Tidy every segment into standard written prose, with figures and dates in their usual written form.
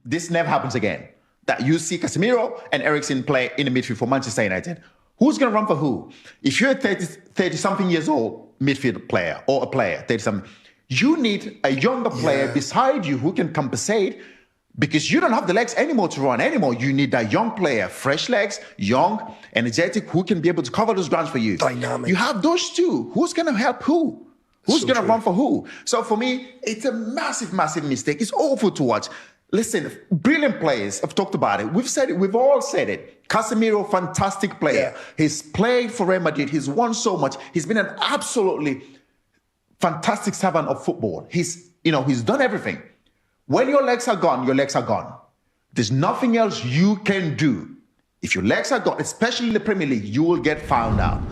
this never happens again. That you see Casemiro and Eriksen play in the midfield for Manchester United. Who's going to run for who? If you're a 30-something years old midfield player or a player, 30-something, you need a younger player beside you who can compensate because you don't have the legs anymore to run anymore. You need that young player, fresh legs, young, energetic, who can be able to cover those grounds for you. Dynamic. You have those two. Who's going to help who? Who's going to run for who? So for me, it's a massive, massive mistake. It's awful to watch. Listen, brilliant players. I've talked about it. We've said it. We've all said it. Casemiro, fantastic player. Yeah. He's played for Real Madrid. He's won so much. He's been an absolutely fantastic servant of football. He's done everything. When your legs are gone, your legs are gone. There's nothing else you can do. If your legs are gone, especially in the Premier League, you will get found out.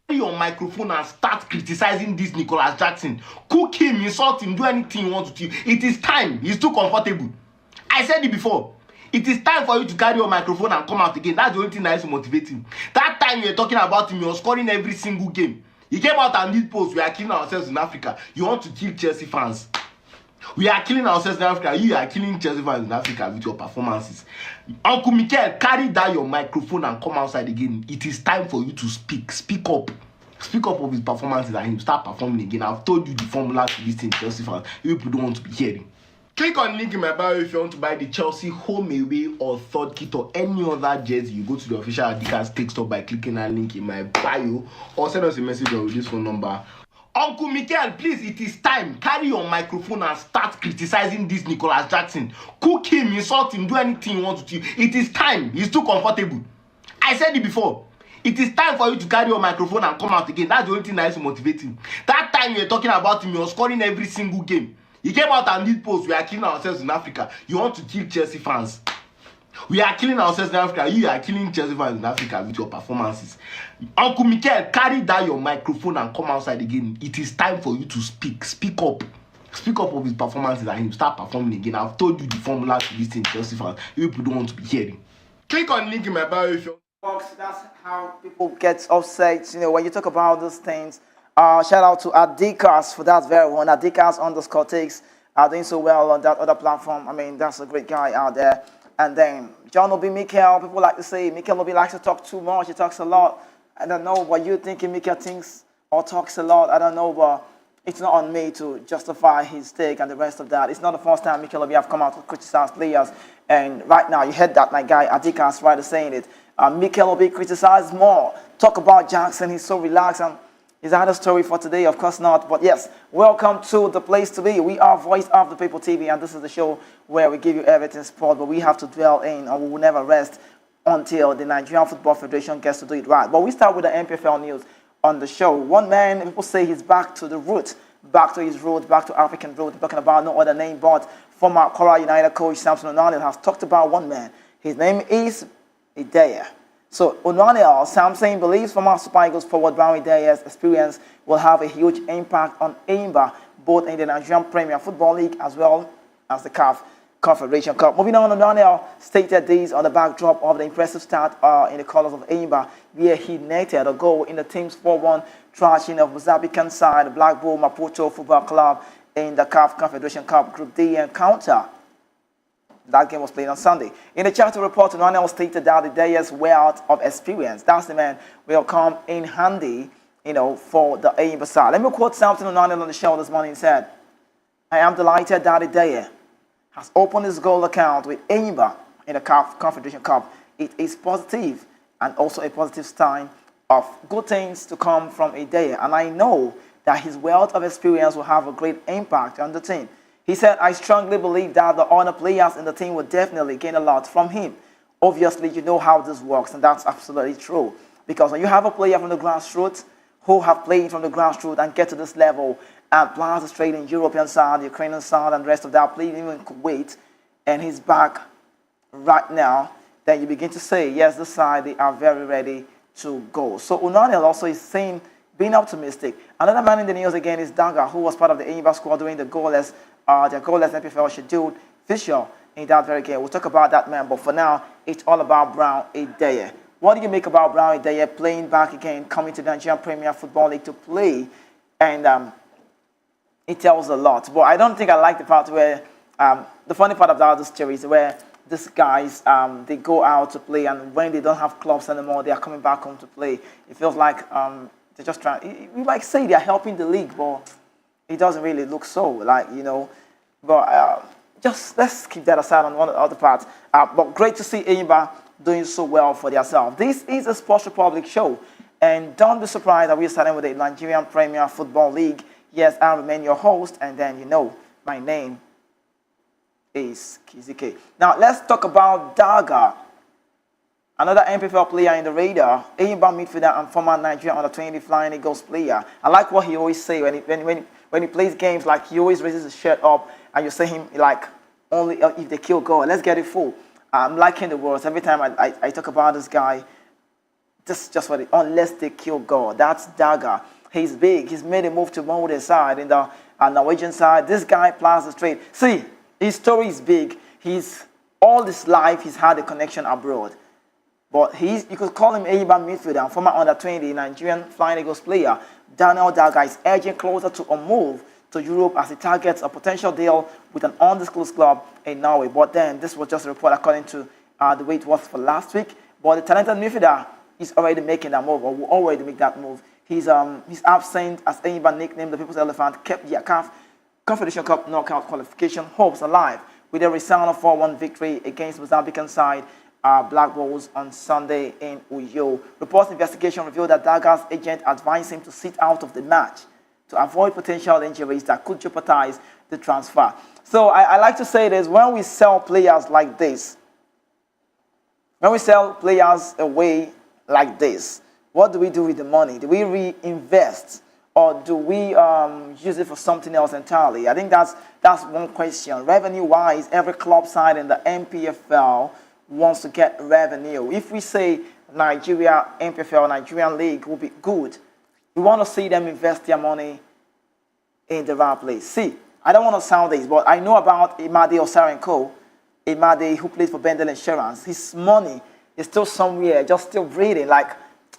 Your microphone and start criticizing this Nicholas Jackson. Cook him, insult him, do anything you want to do. It is time. He's too comfortable. I said it before. It is time for you to carry your microphone and come out again. That's the only thing that is motivating. That time you were talking about him, you were scoring every single game. He came out and did post. We are killing ourselves in Africa. You want to kill Chelsea fans. We are killing ourselves in Africa. You are killing Chelsea fans in Africa with your performances. Uncle Mikel, carry down your microphone and come outside again. It is time for you to speak. Speak up. Speak up of his performances and him start performing again. I've told you the formula to this thing, Chelsea fans. You people don't want to be hearing. Click on the link in my bio if you want to buy the Chelsea home away or third kit or any other jersey. You go to the official Adidas Take Stop by clicking that link in my bio or send us a message on this phone number. Uncle Mikel, please, it is time. Carry your microphone and start criticizing this Nicholas Jackson. Cook him, insult him, do anything you want to do. It is time. He's too comfortable. I said it before. It is time for you to carry your microphone and come out again. That's the only thing that is motivating. That time you were talking about him, you were scoring every single game. He came out and did post. We are killing ourselves in Africa. You want to kill Chelsea fans. We are killing ourselves in Africa. You are killing Chelsea fans in Africa with your performances. Uncle Mikel, carry down your microphone and come outside again. It is time for you to speak. Speak up. Speak up of his performances and him start performing again. I've told you the formula to this thing, Chelsea fans. You people don't want to be hearing. Click on the link in my bio if you That's how people get upset, when you talk about those things. Shout out to Adikas for that very one. Adikas_takes are doing so well on that other platform. I mean, that's a great guy out there. And then John Obi Mikel, people like to say Mikel Obi likes to talk too much. He talks a lot. I don't know what you think Mikel thinks or talks a lot. I don't know, but it's not on me to justify his take and the rest of that. It's not the first time Mikel Obi have come out to criticize players. And right now, you heard that my guy Adikas right saying it. Mikel Obi criticized more. Talk about Jackson. He's so relaxed. And is that a story for today? Of course not. But yes, welcome to the place to be. We are Voice of the People TV, and this is the show where we give you everything sport, but we have to dwell in, and we will never rest until the Nigerian Football Federation gets to do it right. But we start with the MPFL news on the show. One man, people say he's back to the roots, back to his roots, back to African roots, talking about no other name but former Kora United coach Samson Onanil has talked about one man. His name is Idea. So Onanil, Samson believes former Super Eagles forward Brown Idea's experience will have a huge impact on Enyimba, both in the Nigerian Premier Football League as well as the CAF Confederation Cup. Moving on, Onanil stated this on the backdrop of the impressive start in the colours of Enyimba, where he netted a goal in the team's 4-1 thrashing of Mozambican side Black Bull Maputo Football Club in the CAF Confederation Cup Group D encounter. That game was played on Sunday. In the charter report, Onanil stated that the Idea's wealth of experience, that's the man, will come in handy, for the Enyimba side. Let me quote Samson Onanil on the show this morning. He said, "I am delighted that Idea has opened his goal account with Enyimba in the CAF Confederation Cup. It is positive and also a positive sign of good things to come from Idea. And I know that his wealth of experience will have a great impact on the team." He said, "I strongly believe that the other players in the team will definitely gain a lot from him. Obviously, you know how this works, and that's absolutely true. Because when you have a player from the grassroots who have played from the grassroots and get to this level, and players straight in European side, Ukrainian side, and the rest of that, playing even in Kuwait, and he's back right now, then you begin to say, yes, this side, they are very ready to go." So Onanil also is saying, being optimistic. Another man in the news again is Daga, who was part of the Enyimba squad during the goalless MPFL scheduled fixture in that very game. We'll talk about that man, but for now, it's all about Brown Idea. What do you make about Brown Idea playing back again, coming to the Nigerian Premier Football League to play? And it tells a lot. But I don't think I like the part where the funny part about this story is where these guys they go out to play, and when they don't have clubs anymore, they are coming back home to play. It feels like they're just trying. You might say they're helping the league, but it doesn't really look so. Like but just let's keep that aside on one of the other parts. But great to see Enyimba doing so well for themselves. This is a Sports Republic show, and don't be surprised that we're starting with the Nigerian Premier Football League. Yes, I remain your host, and then my name is Kizike. Now let's talk about Daga, another MPFL player in the radar, Enyimba midfielder and former Nigerian under-20 Flying Eagles player. I like what he always say when he plays games. Like, he always raises his shirt up, and you say him like, only if they kill goal. Let's get it full. I'm liking the words every time I talk about this guy. Just what unless they kill God. That's Daga. He's big. He's made a move to Molde side in the Norwegian side. This guy plans the straight. See, his story is big. All his life he's had a connection abroad. But you could call him Enyimba midfielder and former under-20 Nigerian Flying Eagles player. Daniel Daga is edging closer to a move to Europe as he targets a potential deal with an undisclosed club in Norway. But then, this was just a report according to the way it was for last week. But the talented midfielder is already making that move, or will already make that move. His absence, as Enyimba nicknamed the People's Elephant, kept the CAF Confederation Cup knockout qualification hopes alive with a resounding 4-1 victory against Mozambican side Black Bulls on Sunday in Uyo. Reports investigation revealed that Daga's agent advised him to sit out of the match to avoid potential injuries that could jeopardize the transfer. So I like to say this: when we sell players like this, when we sell players away like this, what do we do with the money? Do we reinvest, or do we use it for something else entirely? I think that's one question. Revenue-wise, every club side in the MPFL wants to get revenue. If we say Nigeria, MPFL, Nigerian League will be good, we want to see them invest their money in the right place. See, I don't want to sound this, but I know about Imade Osarenko, Imade, who plays for Bendel Insurance. His money is still somewhere, just still breathing. Like,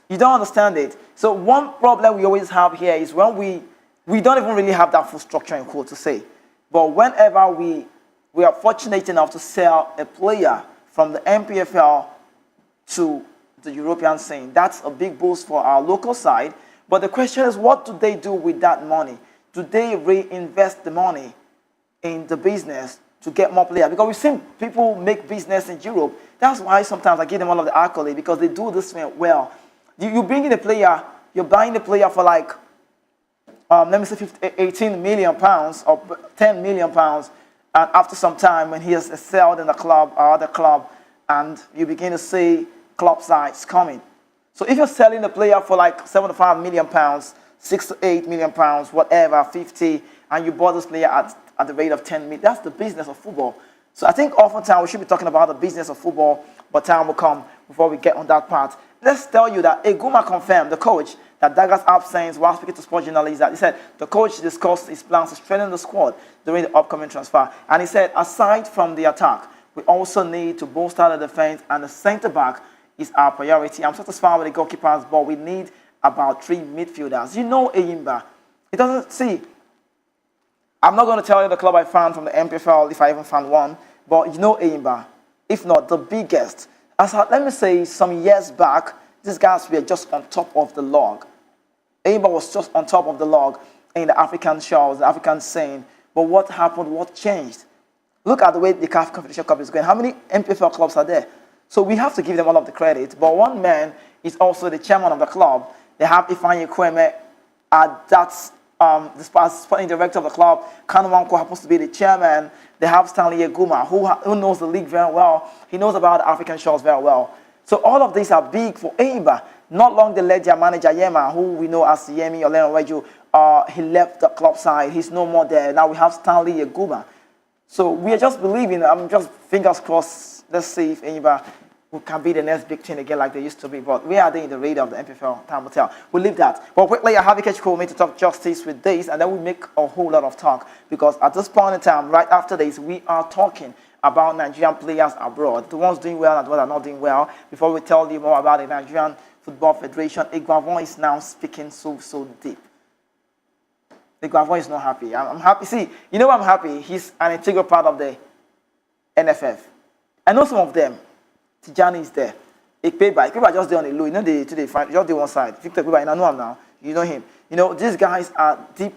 you don't understand it. So one problem we always have here is when we don't even really have that full structure in quote to say. But whenever we are fortunate enough to sell a player from the MPFL to the European scene, that's a big boost for our local side. But the question is, what do they do with that money? Do they reinvest the money in the business to get more players? Because we've seen people make business in Europe. That's why sometimes I give them all of the accolade, because they do this well. You bring in a player, you're buying the player for like, let me say 18 million pounds or 10 million pounds. And after some time, when he has excelled in the club or other club, and you begin to see club sides coming. So if you're selling the player for like 75 million pounds, 6 to 8 million pounds, whatever, 50, and you bought this player at the rate of 10 million, that's the business of football. So I think oftentimes we should be talking about the business of football, but time will come before we get on that part. Let's tell you that Eguma confirmed, the coach, that Daga's absence while speaking to sports journalists, that he said the coach discussed his plans to strengthen the squad during the upcoming transfer. And he said, aside from the attack, we also need to bolster the defense, and the centre-back is our priority. I'm satisfied with the goalkeepers, but we need about 3 midfielders. You know Enyimba. He doesn't see. I'm not going to tell you the club I found from the MPFL if I even found one, but you know Enyimba. If not, the biggest. Let me say, some years back, these guys were just on top of the log. Enyimba was just on top of the log in the African shows, the African scene. But what happened? What changed? Look at the way the CAF Confederation Cup is going. How many MPFL clubs are there? So we have to give them all of the credit. But one man is also the chairman of the club. They have Ifeanyi Kweme, that's the sporting director of the club. Kanu Wanko happens to be the chairman. They have Stanley Eguma, who knows the league very well. He knows about the African shows very well. So all of these are big for Enyimba. Not long they let their manager Yema, who we know as Yemi Olerenweju, he left the club side. He's no more there. Now we have Stanley Eguma. So we are just believing, I'm just fingers crossed. Let's see if Enyimba can be the next big thing again like they used to be. But we are there in the radar of the MPFL. Time will tell. We'll leave that. But quickly, I have a catch call me to talk justice with this, and then we'll make a whole lot of talk. Because at this point in time, right after this, we are talking about Nigerian players abroad, the ones doing well and the ones that are not doing well. Before we tell you more about the Nigerian Football Federation, Eguavoen is now speaking so deep. Eguavoen is not happy. I'm happy. See, you know why I'm happy? He's an integral part of the NFF. I know some of them. Tijani is there. Ikpeba just there on the low. You know, they find just the one side. Victor Ikpeba, I know him now. You know him. You know, these guys are deep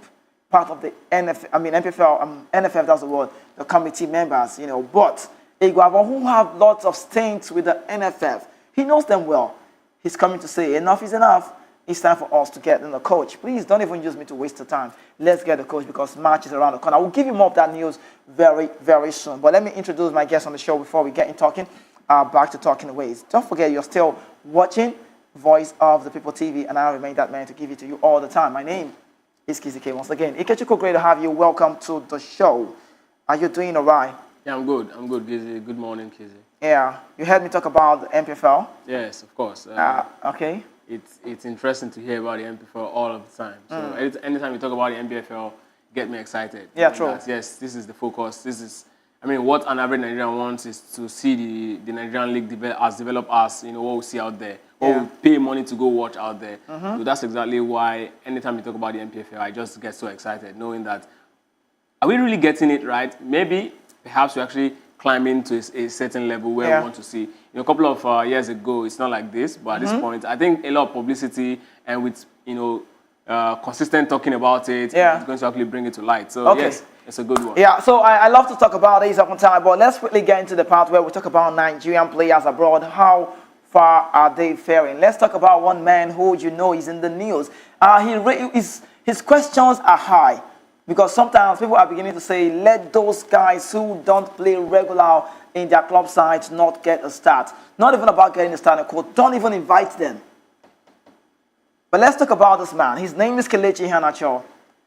part of the NFF. I mean, NPFL, NFF, that's the word. The committee members, you know. But Eguavoen, who have lots of stints with the NFF, he knows them well. He's coming to say, enough is enough. It's time for us to get in the coach. Please don't even use me to waste the time. Let's get the coach because March is around the corner. I will give you more of that news very, very soon. But let me introduce my guest on the show before we get in talking. Back to Talking Ways. Don't forget, you're still watching Voice of the People TV, and I remain that man to give it to you all the time. My name is Kizzy K. Once again, Ikechukwu, great to have you. Welcome to the show. Are you doing all right? Yeah, I'm good. I'm good, Kizzy. Good morning, Kizzy. Yeah, you heard me talk about the MPFL. Yes, of course. Okay. It's interesting to hear about the MPFL all of the time. So anytime you talk about the MPFL, get me excited. Yeah, true. Yes, this is the focus. This is, I mean, what an average Nigerian wants is to see the Nigerian league develop as, you know, what we see out there. What we pay money to go watch out there. So that's exactly why anytime you talk about the MPFL, I just get so excited knowing that, are we really getting it right? Maybe, perhaps we're actually climbing to a certain level where we want to see. You know, a couple of years ago, it's not like this, but at this point, I think a lot of publicity and with, you know, consistent talking about it, it's going to actually bring it to light. So yes, it's a good one. Yeah, so I love to talk about this upon time, but let's quickly get into the part where we talk about Nigerian players abroad. How far are they faring? Let's talk about one man who you know is in the news. His questions are high. Because sometimes people are beginning to say, let those guys who don't play regular in their club sides not get a start. Not even about getting a starting quote. Don't even invite them. But let's talk about this man. His name is Kelechi Iheanacho.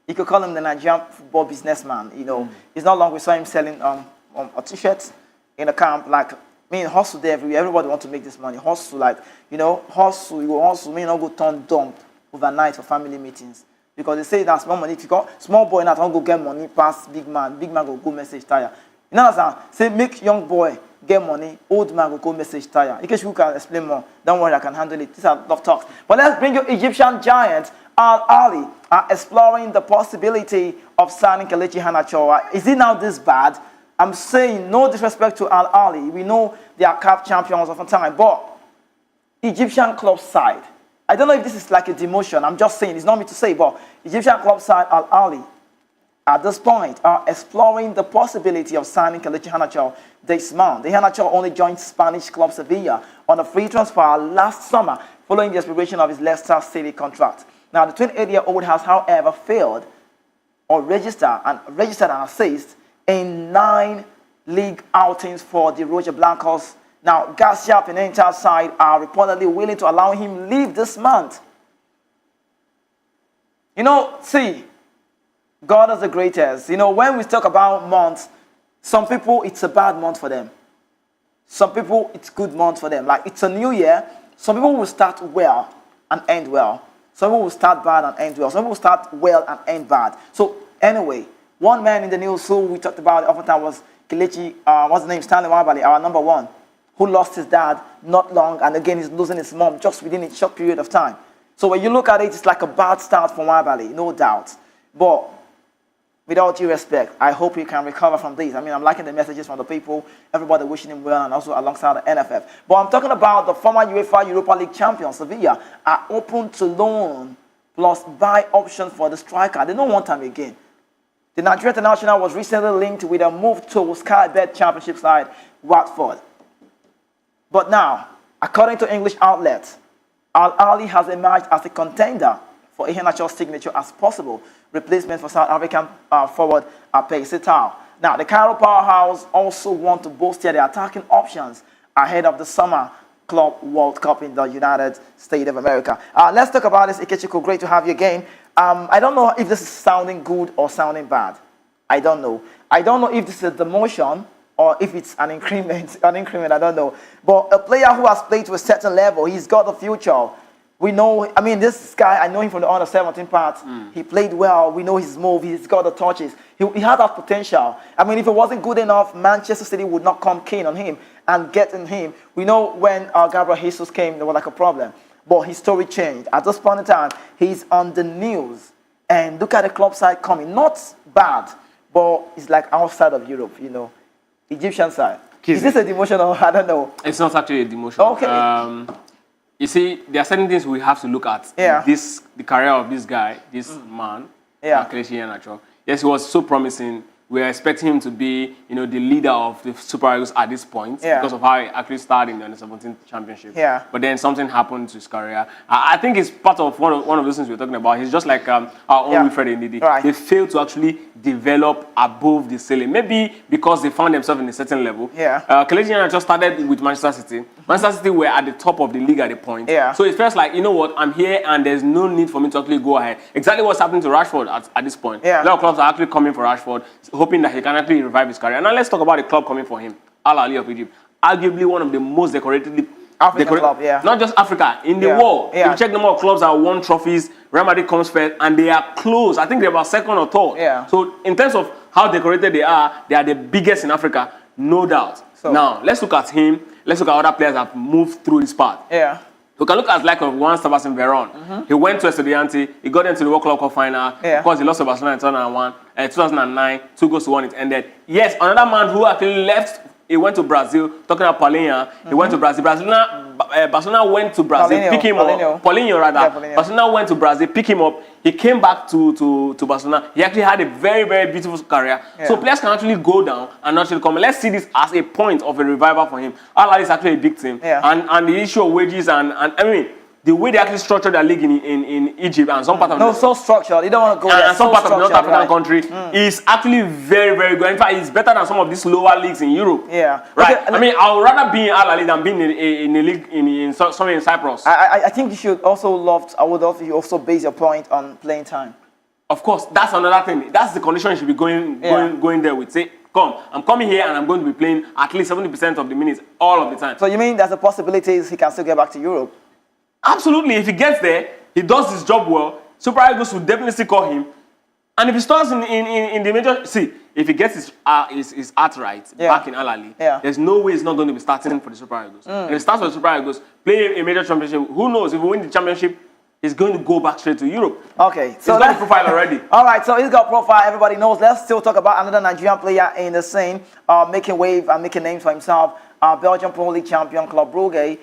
You could call him the Nigerian football businessman. You know, it's not long we saw him selling a t-shirt in a camp. Like, hustle there everywhere. Everybody wants to make this money. Hustle, like, you know, hustle. You go hustle. Not go turn dumb overnight for family meetings. Because they say that small money, if you got small boy not go get money past big man go message tire. You know what I'm saying? Say make young boy get money, old man go message tire. In case you can explain more, don't worry, I can handle it. These are love talks. But let's bring you Egyptian giant Al Ali exploring the possibility of signing Kelechi Iheanacho. Is it now this bad? I'm saying no disrespect to Al Ali. We know they are CAF champions of a time, but Egyptian club side. I don't know if this is like a demotion. I'm just saying, it's not me to say, but Egyptian club side Al Ali, at this point, are exploring the possibility of signing Kelechi Iheanacho this month. Iheanacho only joined Spanish club Sevilla on a free transfer last summer following the expiration of his Leicester City contract. Now, the 28-year-old has, however, failed or registered an assist in 9 league outings for the Roja Blancos. Now, Garcia Pinenta's side are reportedly willing to allow him leave this month. You know, see, God is the greatest. You know, when we talk about months, some people, it's a bad month for them. Some people, it's a good month for them. Like, it's a new year. Some people will start well and end well. Some people will start bad and end well. Some people will start well and end bad. So, anyway, one man in the news who we talked about often was Kelechi, what's his name? Stanley Nwabali, our number one, who lost his dad not long, and again he's losing his mom just within a short period of time. So when you look at it, it's like a bad start for Nwabali, no doubt. But with all due respect, I hope he can recover from this. I mean, I'm liking the messages from the people, everybody wishing him well, and also alongside the NFF. But I'm talking about the former UEFA Europa League champion, Sevilla, are open to loan plus buy option for the striker. They don't want him again. The Nigerian international was recently linked with a move to Sky Bet Championship side, Watford. But now, according to English outlets, Al Ali has emerged as a contender for Iheanacho's signature as possible replacement for South African forward Pace Tau. Now, the Cairo powerhouse also want to bolster their attacking options ahead of the Summer Club World Cup in the United States of America. Let's talk about this, Ikechukwu. Great to have you again. I don't know if this is sounding good or sounding bad. I don't know. I don't know if this is a demotion or if it's an increment, I don't know. But a player who has played to a certain level, he's got the future. We know, I mean, this guy, I know him from the under-17 part. He played well. We know his move. He's got the touches. He had that potential. I mean, if it wasn't good enough, Manchester City would not come keen on him and get in him. We know when Gabriel Jesus came, there was like a problem. But his story changed. At this point in time, he's on the news. And look at the club side coming. Not bad, but it's like outside of Europe, you know. Egyptian side. Is this a demotion or I don't know? It's not actually a demotion. Okay. You see, there are certain things we have to look at. Yeah. The career of this guy, this man, Kelechi Iheanacho. Yes, he was so promising. We are expecting him to be, you know, the leader of the Super Eagles at this point because of how he actually started in the Under-17 championship. Yeah. But then something happened to his career. I think it's part of one of those things we're talking about. He's just like our own Wilfred Ndidi. Right. They failed to actually develop above the ceiling. Maybe because they found themselves in a certain level. Yeah. Kelechi Iheanacho started with Manchester City. Manchester City were at the top of the league at the point. Yeah. So it feels like, you know what, I'm here and there's no need for me to actually go ahead. Exactly what's happening to Rashford at this point. Yeah. A lot of clubs are actually coming for Rashford, hoping that he can actually revive his career. Now let's talk about the club coming for him, Al Ahly of Egypt. Arguably one of the most decorated African club, yeah. Not just Africa, in the world. Yeah. If you check the number of clubs that won trophies, Real Madrid comes first, and they are close. I think they're about second or third. Yeah. So in terms of how decorated they are the biggest in Africa, no doubt. So, now let's look at him. Let's look at other players that have moved through this path. Yeah. We can look at like one Sebastian Veron. He went to Estudiante. He got into the World Club Cup final. Yeah. Of course, he lost to Barcelona in 2009. 2-1 it ended. Yes, another man who actually left. He went to Brazil. Talking about Paulinho, he went to Brazil. Barcelona went to Brazil, pick him up. Paulinho rather. Yeah, Paulinho. Barcelona went to Brazil, pick him up. He came back to Barcelona. He actually had a very, very beautiful career. Yeah. So players can actually go down and actually come. Let's see this as a point of a revival for him. Al Ahly is actually a big team. Yeah. And the issue of wages and I mean, the way they actually structured their league in Egypt and some part of so structured. You don't want to go there. and some so part of the North structured, African country is actually very, very good. In fact, it's better than some of these lower leagues in Europe. Yeah. Right. Okay, I mean, I would rather be in Al Ahly than being in a league somewhere in Cyprus. I think you should also I would love you also base your point on playing time. Of course, that's another thing. That's the condition you should be going there with. Say, come, I'm coming here and I'm going to be playing at least 70% of the minutes all of the time. So you mean there's a possibility he can still get back to Europe? Absolutely. If he gets there, he does his job well, Super Eagles will definitely still call him. And if he starts in the major, if he gets his art right back in Al Ahly, there's no way he's not going to be starting for the Super Eagles. And if he starts for the Super Eagles, play a major championship, who knows, if we win the championship, he's going to go back straight to Europe. Okay. So he's got a profile already. All right, so he's got a profile, everybody knows. Let's still talk about another Nigerian player in the scene, making wave and making names for himself. Belgian Pro League champion Club Brugge.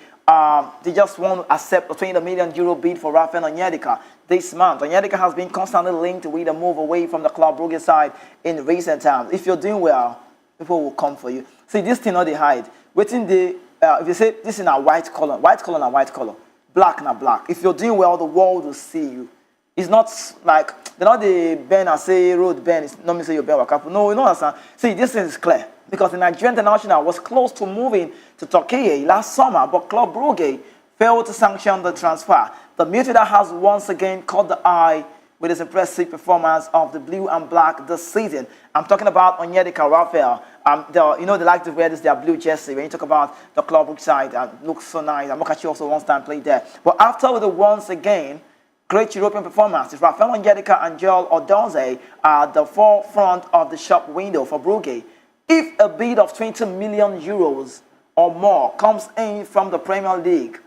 They just want to accept a €20 million bid for Raphael Onyedika this month. Onyedika has been constantly linked with a move away from the Club Brugge side in recent times. If you're doing well, people will come for you. See, this thing not they hide. Within the, if you say this is a white color na white color, black na black. If you're doing well, the world will see you. It's not like, they're not the bend and say road bend, it's not me say you're bend wakapu. No, you know what I'm saying? See, this thing is clear. Because the Nigerian international was close to moving to Turkey last summer, but Club Brugge failed to sanction the transfer. The midfielder has once again caught the eye with his impressive performance of the blue and black this season. I'm talking about Onyedika Raphael. You know they like to wear this their blue jersey. When you talk about the Club Brugge side, looks so nice. And Mokachi also once time played there. But after the once again great European performances, Raphael Onyedika and Joel Odonze are the forefront of the shop window for Brugge. If a bid of €20 million or more comes in from the Premier League,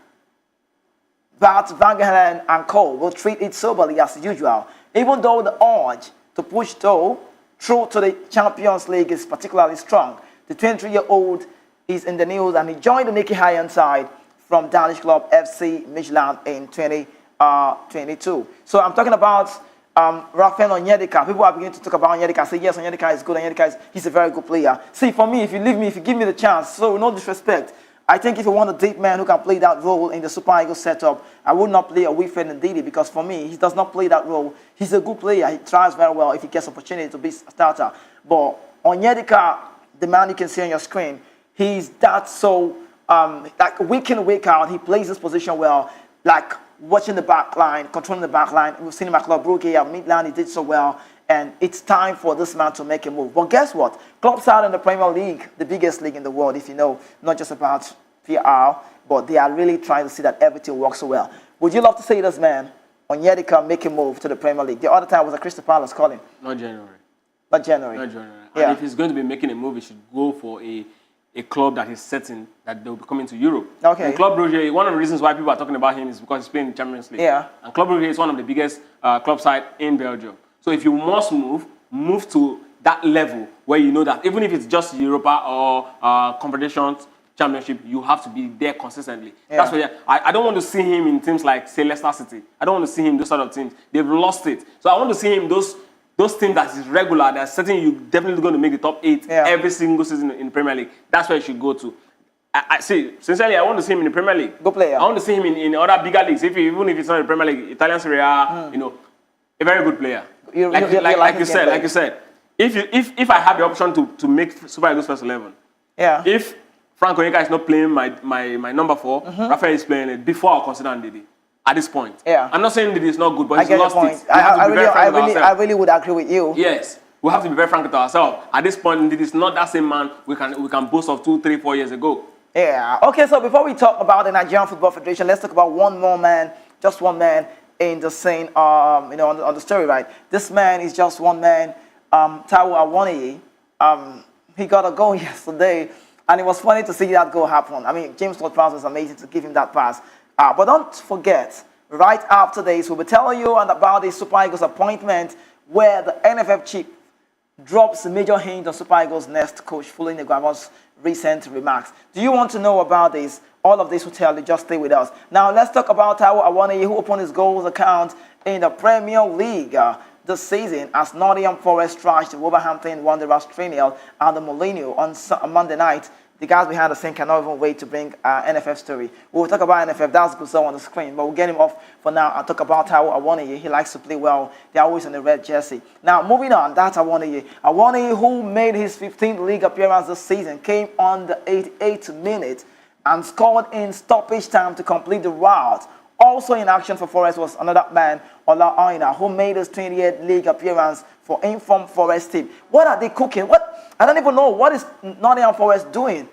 Bart Van Gaalen and co will treat it soberly as usual, even though the urge to push through to the Champions League is particularly strong. The 23-year-old is in the news and he joined the Nicky High side from Danish club FC Midtjylland in 2022. So I'm talking about Raphael Onyedika. People are beginning to talk about Onyedika. Say yes, Onyedika is good. He's a very good player. See, for me, if you leave me, if you give me the chance, so no disrespect, I think if you want a deep man who can play that role in the Super Eagles setup, I would not play a Wilfred Ndidi because for me, he does not play that role. He's a good player. He tries very well if he gets opportunity to be a starter. But Onyedika, the man you can see on your screen, he's that so like week in, week out, he plays this position well, like watching the back line, controlling the back line. We've seen him at Club Brugge at Midland, he did so well. And it's time for this man to make a move. But guess what? Clubs out in the Premier League, the biggest league in the world, if you know, not just about PR, but they are really trying to see that everything works so well. Would you love to see this man, Onyedika, make a move to the Premier League? The other time was a Crystal Palace calling. Not January. Not January. Not January. Yeah. And if he's going to be making a move, he should go for a a club that is certain that they'll be coming to Europe. Okay. And Club Brugge, one of the reasons why people are talking about him is because he's playing in the Champions League. Yeah. And Club Brugge is one of the biggest club side in Belgium. So if you must move to that level where you know that even if it's just Europa or Confederations Championship, you have to be there consistently. Yeah. That's why I don't want to see him in teams like, say, Leicester City. I don't want to see him those sort of teams. They've lost it. So I want to see him those teams that is regular, that's certain you're definitely going to make the top 8 every single season in the Premier League. That's where you should go to. I see, sincerely, I want to see him in the Premier League. Good player. I want to see him in other bigger leagues, even if it's not in the Premier League, Italian Serie A, you know, a very good player. Like you said, if I have the option to make Super Eagles first 11, if Frank Onyeka is not playing my number 4, Rafael is playing it, before I'll consider Ndidi. At this point, I'm not saying that it's not good, but he's lost it. I really would agree with you. Yes, we have to be very frank with ourselves. At this point, it is not that same man we can boast of 2, 3, 4 years ago. Yeah. Okay. So before we talk about the Nigerian Football Federation, let's talk about one more man, just one man in the scene. You know, on the story, right? This man is just one man. Taiwo Awoniyi. He got a goal yesterday, and it was funny to see that goal happen. I mean, James Ward-Prowse was amazing to give him that pass. But don't forget, right after this, we'll be telling you about the Super Eagles appointment where the NFF chief drops a major hint on Super Eagles' next coach following Eguavoen's recent remarks. Do you want to know about this? All of this will tell you. Just stay with us. Now, let's talk about Taiwo Awoniyi, who opened his goals account in the Premier League this season as Nottingham Forest trashed Wolverhampton Wanderers 3-0 at the Molineux on Monday night. The guys behind the scene cannot even wait to bring NFF story. We'll talk about NFF. That's good stuff on the screen, but we'll get him off for now and talk about Taiwo Awoniyi. He likes to play well. They're always in the red jersey. Now, moving on, that's Awoniyi. Awoniyi, who made his 15th league appearance this season, came on the 88th minute and scored in stoppage time to complete the rout. Also in action for Forest was another man, Ola Aina, who made his 28th league appearance for informed Forest team. What are they cooking? I don't even know. What is Nottingham Forest doing?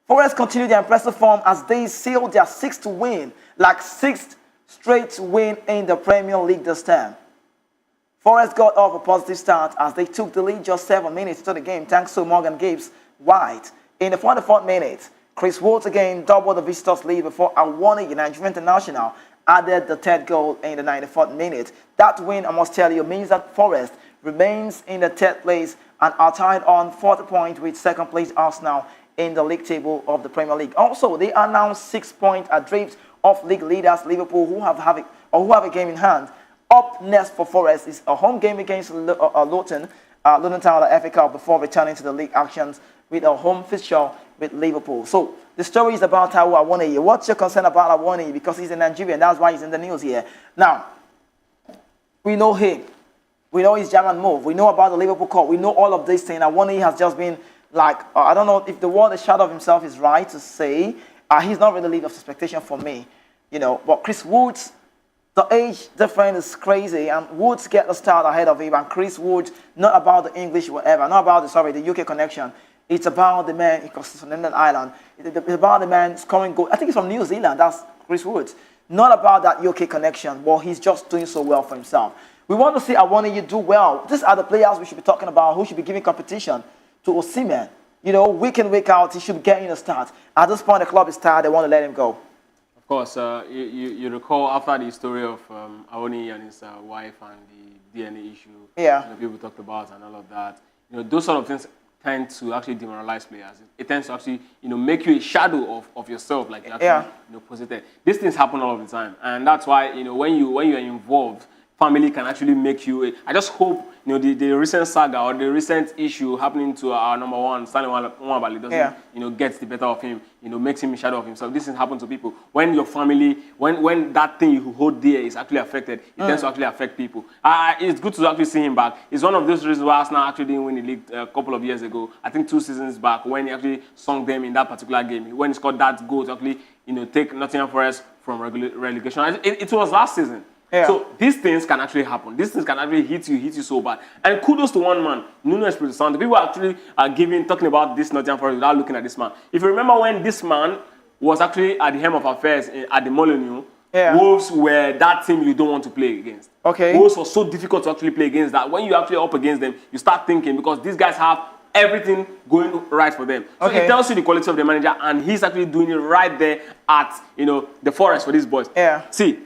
Forest continue their impressive form as they sealed their 6th win, like 6th straight win in the Premier League this time. Forest got off a positive start as they took the lead just 7 minutes into the game thanks to Morgan Gibbs White. In the 44th minute, Chris Wood again doubled the visitors' lead before Awoniyi, Nigerian international, added the 3rd goal in the 94th minute. That win, I must tell you, means that Forest remains in the 3rd place and are tied on 4th point with 2nd place Arsenal in the league table of the Premier League. Also, they are now 6 points adrift of league leaders Liverpool, who have a game in hand. Up next for Forest is a home game against Luton Town at the FA Cup before returning to the league actions with a home fixture with Liverpool. So the story is about Taiwo Awoniyi. What's your concern about Awoniyi? Because he's a Nigerian, that's why he's in the news here. Now, we know him. We know his German move. We know about the Liverpool Cup. We know all of these things. Awoniyi has just been like, I don't know if the word a shadow of himself is right to say. He's not really league of expectation for me, you know. But Chris Woods, the age difference is crazy, and Woods get the start ahead of him. And Chris Woods, not about the English whatever, not about the UK connection. It's about the man, because he's from London Island. It's about the man scoring goal. I think he's from New Zealand. That's Chris Woods. Not about that UK connection, but he's just doing so well for himself. We want to see Awoniyi do well. These are the players we should be talking about who should be giving competition to Osimhen. You know, week in, week out, he should be getting a start. At this point, the club is tired. They want to let him go. Of course, you recall after the story of Awoniyi and his wife and the DNA issue, yeah, people talked about and all of that. You know, those sort of things tend to actually demoralize players. It tends to actually, make you a shadow of yourself, like you're actually, posited. These things happen all of the time, and that's why, when you're involved, family can actually make you. I just hope, the recent saga or the recent issue happening to our number one, Stanley Nwabali, doesn't, gets the better of him, makes him a shadow of himself. This thing happens to people. When your family, when that thing you hold dear is actually affected, it tends to actually affect people. It's good to actually see him back. It's one of those reasons why Arsenal actually didn't win the league a couple of years ago. I think 2 seasons back, when he actually sunk them in that particular game. When he scored that goal to actually, take Nottingham Forest from relegation. It was last season. Yeah. So these things can actually happen. These things can actually hit you so bad. And kudos to one man, Nuno Espirito Santo. People actually are talking about this Nottingham Forest without looking at this man. If you remember when this man was actually at the helm of affairs at the Molineux, Wolves were that team you don't want to play against. Okay. Wolves was so difficult to actually play against that when you're actually up against them, you start thinking, because these guys have everything going right for them. So Okay. it tells you the quality of the manager, and he's actually doing it right there at the forest for these boys. Yeah. See,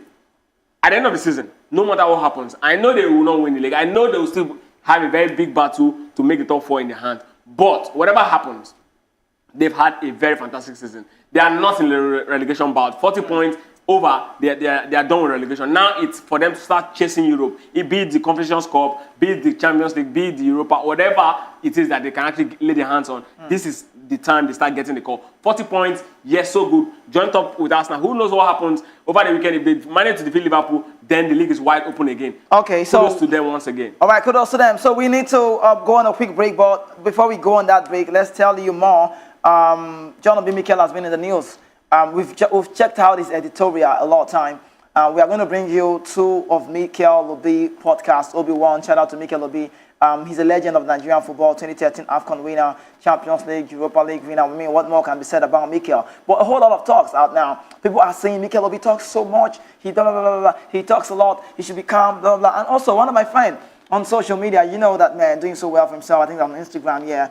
at the end of the season, no matter what happens, I know they will not win the league. I know they will still have a very big battle to make the top 4 in their hand. But whatever happens, they've had a very fantastic season. They are not in the relegation bout. 40 points over, they are done with relegation. Now it's for them to start chasing Europe. It be it the Confederations Cup, be it the Champions League, be it the Europa, whatever it is that they can actually lay their hands on. This is the time they start getting the call. 40 points, yes, so good. Joint up with Arsenal. Who knows what happens over the weekend? If they manage to defeat Liverpool, then the league is wide open again. Okay, so kudos to them once again. All right, kudos to them. So we need to go on a quick break, but before we go on that break, let's tell you more. John Obi Mikel has been in the news. We've checked out his editorial a lot of time. We are going to bring you 2 of Mikel Obi podcasts. Obi-Wan, shout out to Mikel Obi. He's a legend of Nigerian football, 2013 AFCON winner, Champions League, Europa League winner. I mean, what more can be said about Mikel? But a whole lot of talks out now. People are saying Mikel Obi talks so much. He blah, blah, blah, blah. He talks a lot. He should be calm, blah, blah. And also, one of my friends on social media, you know that man doing so well for himself. I think on Instagram, yeah.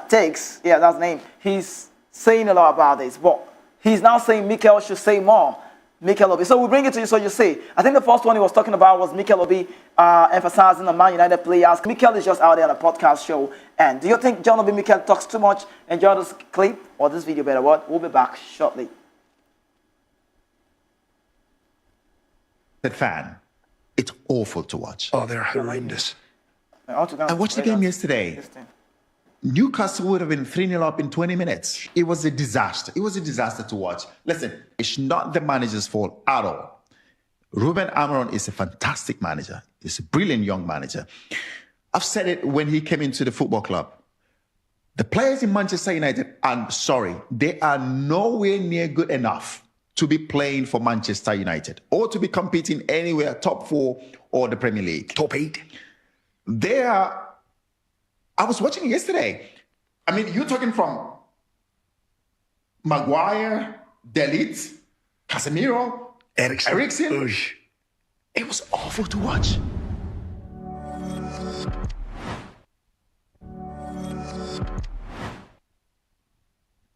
Takes, yeah, that's the name. He's saying a lot about this, but he's now saying Mikel should say more. Mikel Obi. So we bring it to you so you see. I think the first one he was talking about was Mikel Obi emphasizing on Man United players. Mikel is just out there on a podcast show. And do you think John Obi Mikel talks too much? Enjoy this clip or this video better what? We'll be back shortly. That fan, it's awful to watch. Oh, they're horrendous. I watched the game yesterday. Newcastle would have been 3-0 up in 20 minutes. It was a disaster. It was a disaster to watch. Listen, it's not the manager's fault at all. Ruben Amorim is a fantastic manager. He's a brilliant young manager. I've said it when he came into the football club. The players in Manchester United, I'm sorry, they are nowhere near good enough to be playing for Manchester United or to be competing anywhere, top 4 or the Premier League. Top 8. They are... I was watching it yesterday. I mean, you're talking from Maguire, Delete, Casemiro, Eriksen. It was awful to watch.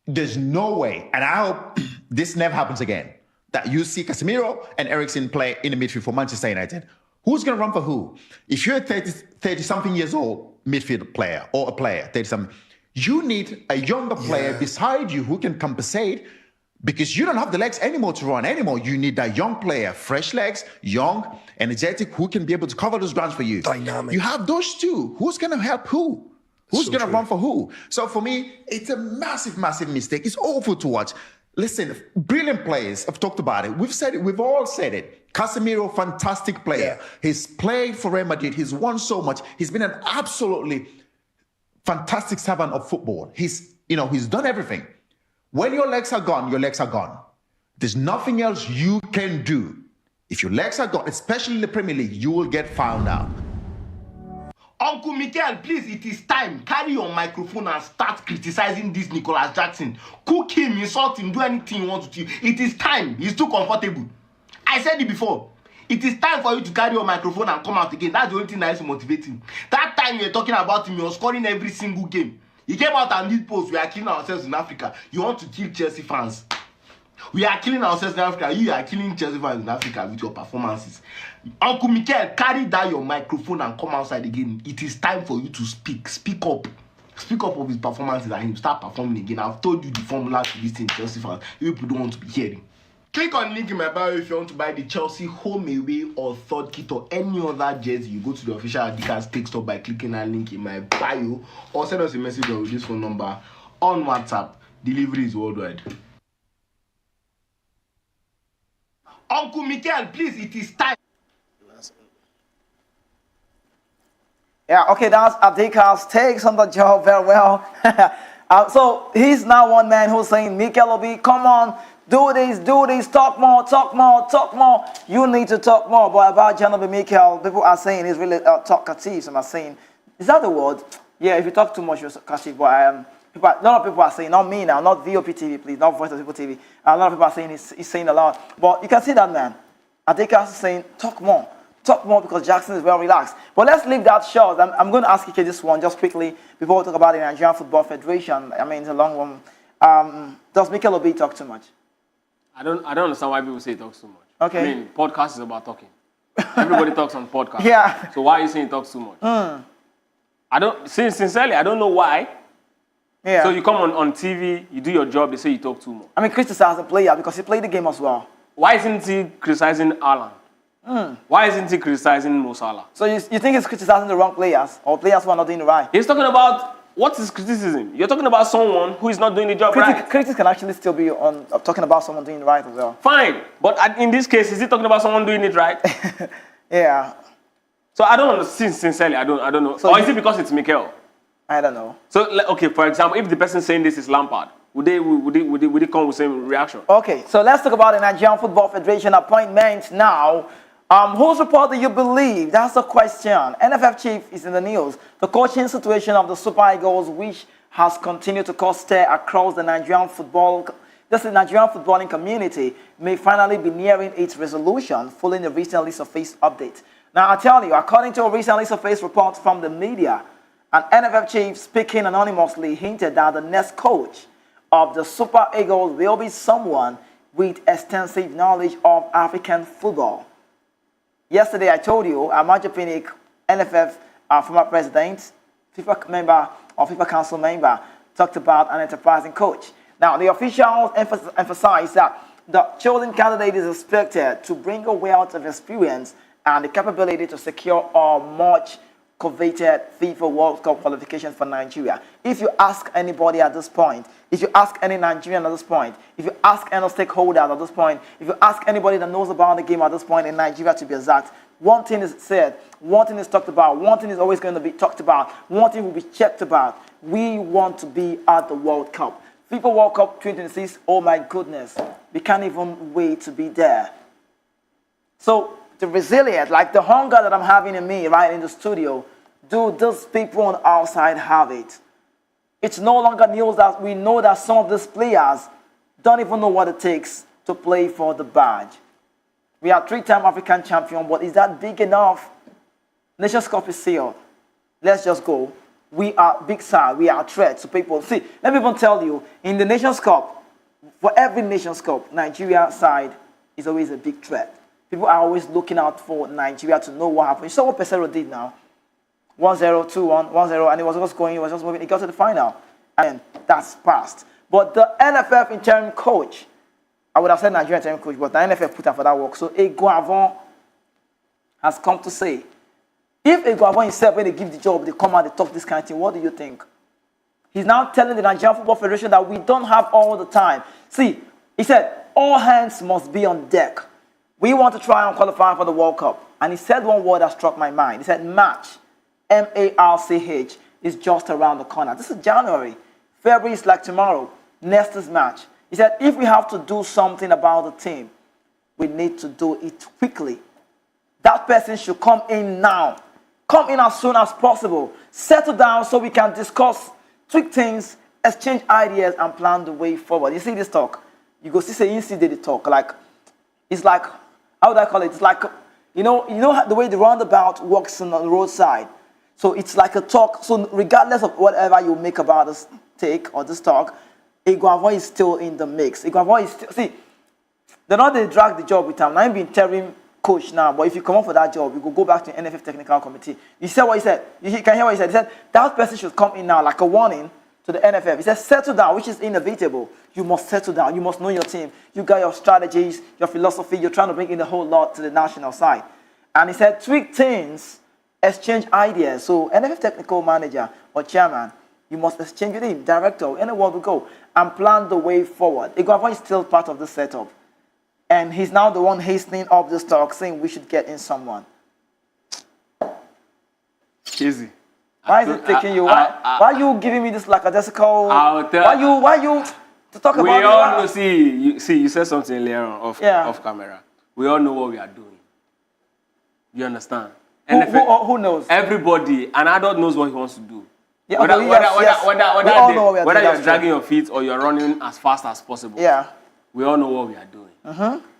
There's no way, and I hope this never happens again, that you see Casemiro and Eriksen play in the midfield for Manchester United. Who's going to run for who? If you're a 30-something years old midfield player or a player, 30-something, you need a younger player beside you who can compensate because you don't have the legs anymore to run anymore. You need that young player, fresh legs, young, energetic, who can be able to cover those grounds for you. Dynamic. You have those 2. Who's going to help who? Who's going to run for who? So for me, it's a massive, massive mistake. It's awful to watch. Listen, brilliant players. I've talked about it. We've said it. We've all said it. Casemiro, fantastic player. Yeah. He's played for Real Madrid. He's won so much. He's been an absolutely fantastic servant of football. He's done everything. When your legs are gone, your legs are gone. There's nothing else you can do. If your legs are gone, especially in the Premier League, you will get found out. Uncle Mikel, please, it is time. Carry your microphone and start criticizing this Nicholas Jackson. Cook him, insult him, do anything you want to do. It is time. He's too comfortable. I said it before. It is time for you to carry your microphone and come out again. That's the only thing that is motivating. That time you were talking about him, you were scoring every single game. He came out and did post, we are killing ourselves in Africa. You want to kill Chelsea fans. We are killing ourselves in Africa. You are killing Chelsea fans in Africa with your performances. Uncle Mikel, carry down your microphone and come outside again. It is time for you to speak. Speak up. Speak up of his performances and him start performing again. I've told you the formula to this thing, Chelsea fans. You people don't want to be hearing. Click on the link in my bio if you want to buy the Chelsea home away or third kit or any other jersey. You go to the official Adidas Take Store by clicking that link in my bio or send us a message with this phone number on WhatsApp. Delivery is worldwide. Uncle Mikel, please, it is time. Yeah, okay, that's Adika's takes on the job very well. So he's now one man who's saying, Mikel Obi, come on, do this, talk more. You need to talk more. But about John Obi Mikel, people are saying he's really talkative. Some are saying, is that the word? Yeah, if you talk too much, you're talkative. But a lot of people are saying, not me now, not VOP TV, please, not Voice of People TV. A lot of people are saying he's saying a lot. But you can see that man. Adika is saying, talk more. talk more because Jackson is well relaxed. But let's leave that short. I'm going to ask Ike this one just quickly before we talk about the Nigerian Football Federation. I mean, it's a long one. Does Mikel Obi talk too much? I don't understand why people say he talks too much. Okay. I mean, podcast is about talking. Everybody talks on podcast. Yeah. So why are you saying he talks too much? Sincerely, I don't know why. Yeah. So you come on TV, you do your job, they say you talk too much. I mean, criticize the player because he played the game as well. Why isn't he criticizing Alan? Why isn't he criticizing Mo Salah? So you think he's criticizing the wrong players or players who are not doing it right? He's talking about, what is criticism? You're talking about someone who is not doing the job right. Critics can actually still be on talking about someone doing it right as well. Fine, but in this case, is he talking about someone doing it right? Yeah. So I don't understand, sincerely, I don't know. So or is it because it's Mikel? I don't know. So, okay, for example, if the person saying this is Lampard, would they come with the same reaction? Okay, so let's talk about the Nigerian Football Federation appointments now. Whose report do you believe? That's the question. NFF chief is in the news. The coaching situation of the Super Eagles, which has continued to cause stir across the Nigerian footballing community, may finally be nearing its resolution following the recently surfaced update. Now, I tell you, according to a recently surfaced report from the media, an NFF chief speaking anonymously hinted that the next coach of the Super Eagles will be someone with extensive knowledge of African football. Yesterday, I told you, Amadio Pinnick, NFF former president, FIFA member or FIFA council member, talked about an enterprising coach. Now, the officials emphasized that the chosen candidate is expected to bring a wealth of experience and the capability to secure a much coveted FIFA World Cup qualification for Nigeria. If you ask anybody at this point, if you ask any Nigerian at this point, if you ask any stakeholder at this point, if you ask anybody that knows about the game at this point in Nigeria to be exact, one thing is said, one thing is talked about, one thing is always going to be talked about, one thing will be checked about. We want to be at the World Cup. FIFA World Cup 2026, oh my goodness, we can't even wait to be there. So, the resilience, like the hunger that I'm having in me right in the studio, do those people on outside have it? It's no longer news that we know that some of these players don't even know what it takes to play for the badge. We are three-time African champion, but is that big enough? Nations Cup is sealed. Let's just go. We are big side. We are a threat to people. See, let me even tell you, in the Nations Cup, for every Nations Cup, Nigeria side is always a big threat. People are always looking out for Nigeria to know what happened. You saw what Pesero did now. 1-0, 2-1, 1-0, and he was just going, he was just moving. He got to the final. And that's past. But the NFF interim coach, I would have said Nigerian interim coach, but the NFF put up for that work. So Eguavoen has come to say, if Eguavoen himself, when they give the job, they come out, they talk this kind of thing, what do you think? He's now telling the Nigerian Football Federation that we don't have all the time. See, he said, all hands must be on deck. We want to try and qualify for the World Cup. And he said one word that struck my mind. He said, match, M-A-R-C-H, is just around the corner. This is January. February is like tomorrow. Next is match. He said, if we have to do something about the team, we need to do it quickly. That person should come in now. Come in as soon as possible. Settle down so we can discuss, tweak things, exchange ideas, and plan the way forward. You see this talk? You go see, you see the talk. Like, it's like, how would I call it? It's like, you know the way the roundabout works on the roadside. So it's like a talk. So regardless of whatever you make about this take or this talk, Eguavoen is still in the mix. Eguavoen is still, see, they're not they drag the job with him. Now I'm being interim coach now, but if you come up for that job, you go back to the NFF technical committee. You said what he said. You can hear what he said. He said that person should come in now like a warning to the NFF. He said settle down, which is inevitable. You must settle down. You must know your team. You got your strategies, your philosophy. You're trying to bring in the whole lot to the national side. And he said tweak things, exchange ideas. So NFF technical manager or chairman, you must exchange with him, director, anywhere we go, and plan the way forward. Eguavoen is still part of the setup. And he's now the one hastening up this talk, saying we should get in someone. Easy. Why is it taking you? Why are you giving me this lackadaisical? Why you to talk about? We all know. See, you said something earlier on off camera. We all know what we are doing. You understand? Who knows? Everybody, an adult knows what he wants to do. Yeah, whether you're dragging dragging your feet or you're running as fast as possible. Yeah. We all know what we are doing.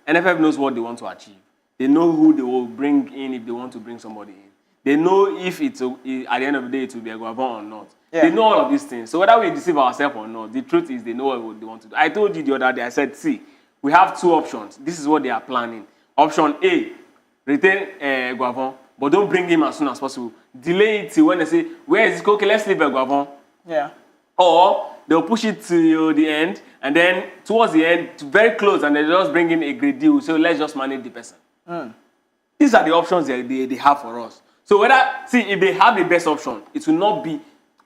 NFF knows what they want to achieve. They know who they will bring in if they want to bring somebody in. They know if at the end of the day it will be Eguavoen or not. Yeah. They know all of these things. So whether we deceive ourselves or not, the truth is they know what they want to do. I told you the other day, I said, see, we have two options. This is what they are planning. Option A, retain Eguavoen, but don't bring him as soon as possible. Delay it till when they say, where is it? Okay, let's leave Eguavoen. Yeah. Or they'll push it to the end, and then towards the end, very close, and they just bring in a great deal. So let's just manage the person. These are the options they have for us. So if they have the best option, it will not be,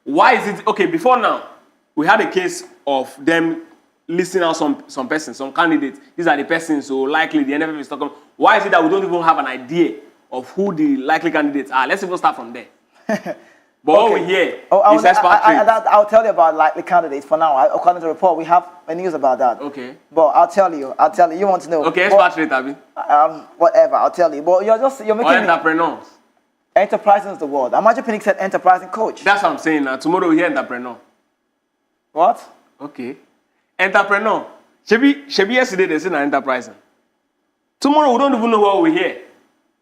why is it, okay, before now, we had a case of them listing out some persons, some candidates. These are the persons, so likely the NFF is talking. Why is it that we don't even have an idea of who the likely candidates are? Let's even start from there. But what we hear is I'll tell you about likely candidates for now. According to the report, we have news about that. Okay. But I'll tell you. You want to know? Okay, expatriate, Abi. Whatever. I'll tell you. But you're making entrepreneurs. Enterprising is the word. Imagine Pinnick said enterprising coach. That's what I'm saying. Tomorrow we hear entrepreneur. What? Okay. Entrepreneur. Should be yesterday they said enterprising. Tomorrow we don't even know what we hear.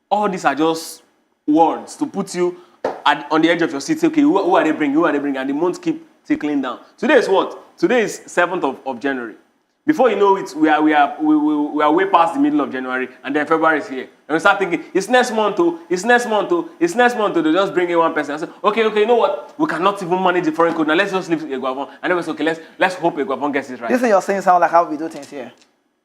All these are just words to put you on the edge of your seat. Say, okay, who are they bringing? Who are they bringing? And the months keep tickling down. Today is what? Today is 7th of January. Before you know it, we are way past the middle of January, and then February is here. And we start thinking, it's next month, it's next month, it's next month. They just bring in one person and say, okay, you know what? We cannot even manage the foreign code. Now let's just leave Eguavoen. And then we say, okay, let's hope Eguavoen gets it right. This thing you're saying sounds like how we do things here.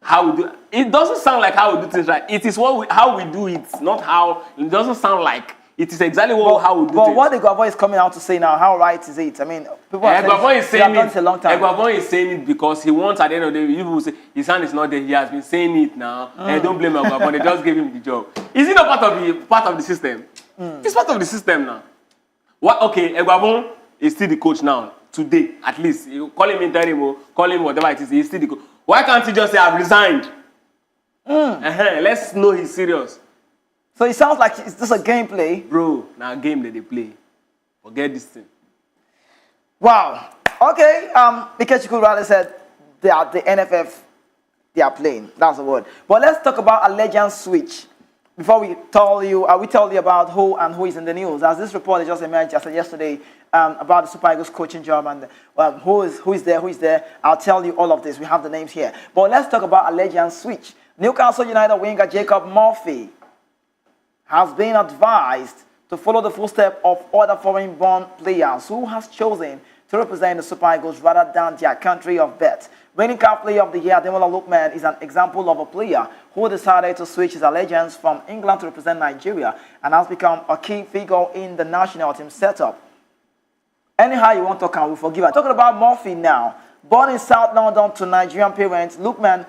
How we do it doesn't sound like how we do things right. It is how we do it, not how. It doesn't sound like. It is exactly how we do it. But what Eguavoen is coming out to say now, how right is it? I mean, people are saying it a long time. Eguavoen is saying it because he wants at the end of the day, people will say, his hand is not there, he has been saying it now, and don't blame Eguavoen, they just gave him the job. Is it not part of the system? It's part of the system now. Okay, Eguavoen is still the coach now, today, at least. You call him interim or call him whatever it is, he's still the coach. Why can't he just say, I've resigned? Let's know he's serious. So it sounds like it's just a gameplay. Bro, now a game that they play. Forget this thing. Wow. Okay. Because Chukwurale said the NFF, they are playing. That's the word. But let's talk about allegiance switch. Before we tell you about who is in the news. As this report just emerged, I said yesterday, about the Super Eagles coaching job and who is there. I'll tell you all of this. We have the names here. But let's talk about allegiance switch. Newcastle United winger Jacob Murphy has been advised to follow the footsteps of other foreign-born players who has chosen to represent the Super Eagles rather than their country of birth. Reigning CAF Player of the Year, Ademola Lookman, is an example of a player who decided to switch his allegiance from England to represent Nigeria and has become a key figure in the national team setup. Anyhow you want to talk, we forgive. Talking about Murphy now. Born in South London to Nigerian parents, Lookman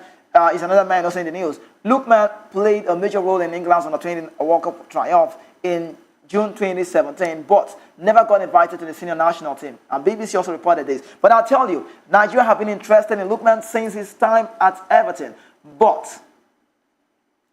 is another man also in the news. Lookman played a major role in England's under-20 World Cup triumph in June 2017, but never got invited to the senior national team. And BBC also reported this. But I'll tell you, Nigeria have been interested in Lookman since his time at Everton. But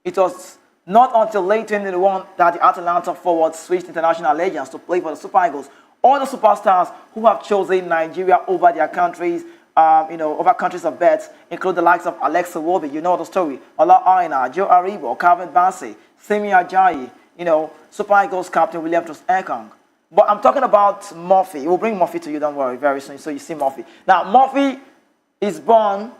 it was not until late 2021 that the Atalanta forward switched international allegiance to play for the Super Eagles. All the superstars who have chosen Nigeria over their countries, over countries of birth, include the likes of Alex Iwobi, you know the story, Ola Aina, Joe Aribo, Calvin Bassey, Simi Ajayi, Super Eagles captain William Troost-Ekong. But I'm talking about Murphy. We'll bring Murphy to you, don't worry, very soon, so you see Murphy. Now, Murphy was born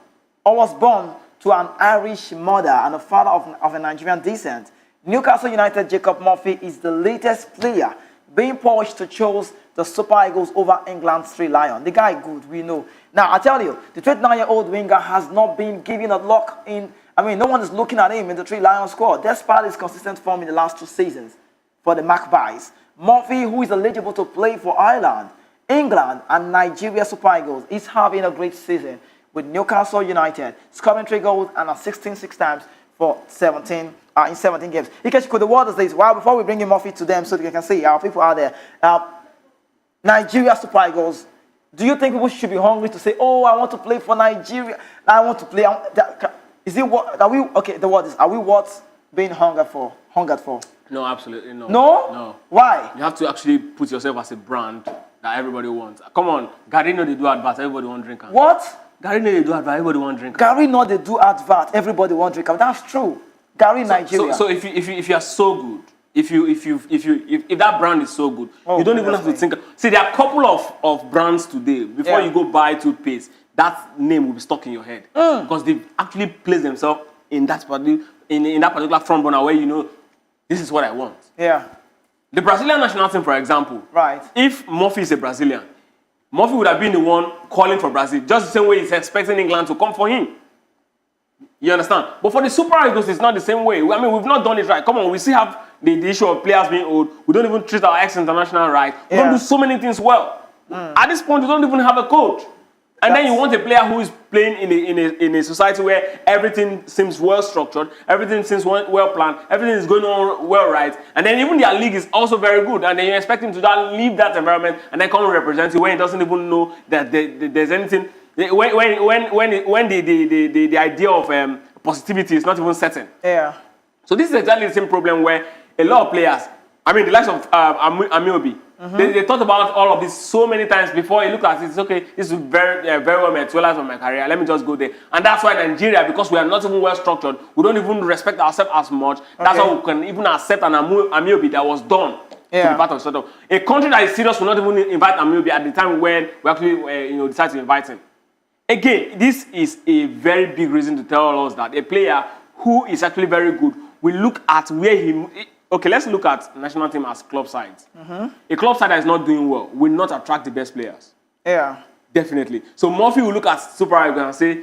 to an Irish mother and a father of a Nigerian descent. Newcastle United Jacob Murphy is the latest player being poised to choose the Super Eagles over England's Three Lions. The guy good, we know. Now, I tell you, the 29-year-old winger has not been given a lock in. No one is looking at him in the Three Lions squad, despite his consistent form in the last 2 seasons for the Magpies. Murphy, who is eligible to play for Ireland, England, and Nigeria Super Eagles, is having a great season with Newcastle United, scoring 3 goals and assisting 6 times for 17 games. Ikechukwu, the word is this. Well, before we bring in Murphy to them so they can see our people out there, Nigeria Super Eagles, do you think people should be hungry to say, oh, I want to play for Nigeria, I want to play? Is it what, are we, okay, the word is, are we what being hungered for? No, absolutely no. No? No. Why? You have to actually put yourself as a brand that everybody wants. Come on, Gary know they do advert, everybody want drink. What? Gary know they do advert, everybody want drink. Gary know they do advert, everybody want drink. That's true. Gary Nigeria. So if you are so good, if that brand is so good, you don't even have to think. See, there are a couple of brands today. Before you go buy toothpaste, that name will be stuck in your head because they've actually placed themselves in that particular front burner where you know this is what I want. Yeah. The Brazilian national team, for example. Right. If Murphy is a Brazilian, Murphy would have been the one calling for Brazil, just the same way he's expecting England to come for him. You understand? But for the Super Eagles, it's not the same way. I mean, we've not done it right. Come on, we still have the issue of players being old. We don't even treat our ex-international right. We don't do so many things well. At this point, we don't even have a coach. And then you want a player who is playing in a society where everything seems well structured, everything seems well planned, everything is going on well right, and then even their league is also very good, and then you expect him to leave that environment and then come and represent you when he doesn't even know that there's anything. When the idea of positivity is not even certain. Yeah. So this is exactly the same problem where a lot of players, I mean the likes of Amiobi, they thought about all of this so many times before you look at it. It's okay, this is very well my 12 years of my career, let me just go there. And that's why Nigeria, because we are not even well structured, we don't even respect ourselves as much. That's why we can even accept an Amiobi that was done to be part of sort of. A country that is serious will not even invite Amiobi at the time when we actually decide to invite him. Again, this is a very big reason to tell us that a player who is actually very good will look at where he... Okay, let's look at national team as club sides. A club side that is not doing well will not attract the best players. Yeah. Definitely. So Murphy will look at Super Eagles and say,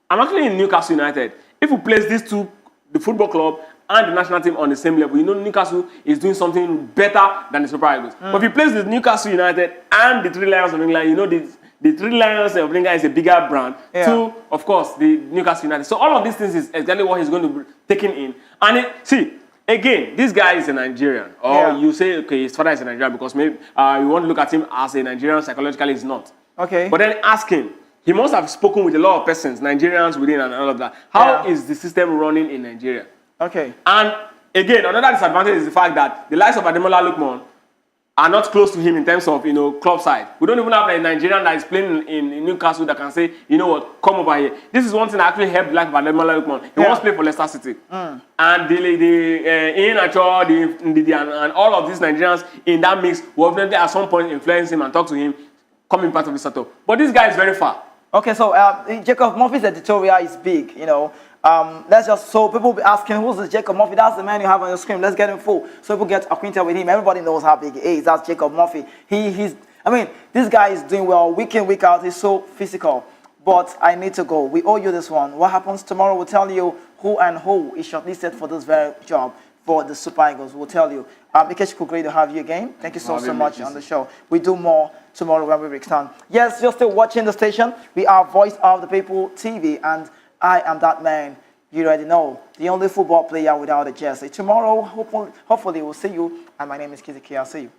I'm actually in Newcastle United. If we place these two, the football club and the national team on the same level, you know Newcastle is doing something better than the Super Eagles. But if you place the Newcastle United and the Three Lions of England, you know the Three Lions of England is a bigger brand to, of course, the Newcastle United. So all of these things is exactly what he's going to be taking in. And again, this guy is a Nigerian. Or you say, okay, his father is a Nigerian because maybe you want to look at him as a Nigerian, psychologically he's not. Okay. But then ask him. He must have spoken with a lot of persons, Nigerians within and all of that. How is the system running in Nigeria? Okay. And again, another disadvantage is the fact that the likes of Ademola Lookman are not close to him in terms of, club side. We don't even have a Nigerian that is playing in Newcastle that can say, you know what, come over here. This is one thing that actually helped the life of Ademola Lookman. He once played for Leicester City. And Ian Acho, and all of these Nigerians in that mix will definitely at some point influence him and talk to him, coming part of the setup. But this guy is very far. Okay, so Jacob Murphy's editorial is big, so people will be asking, who's this Jacob Murphy? That's the man you have on your screen. Let's get him full. So people get acquainted with him. Everybody knows how big he is. That's Jacob Murphy. This guy is doing well week in, week out. He's so physical. But I need to go. We owe you this one. What happens tomorrow? We'll tell you who is shortlisted for this very job for the Super Eagles. We'll tell you. Ikechi, great to have you again. Thank you so much on the show. We do more tomorrow when we return. Yes, you're still watching the station. We are Voice of the People TV, and I am that man. You already know, the only football player without a jersey. Tomorrow, hopefully we'll see you. And my name is Kiziki. I'll see you.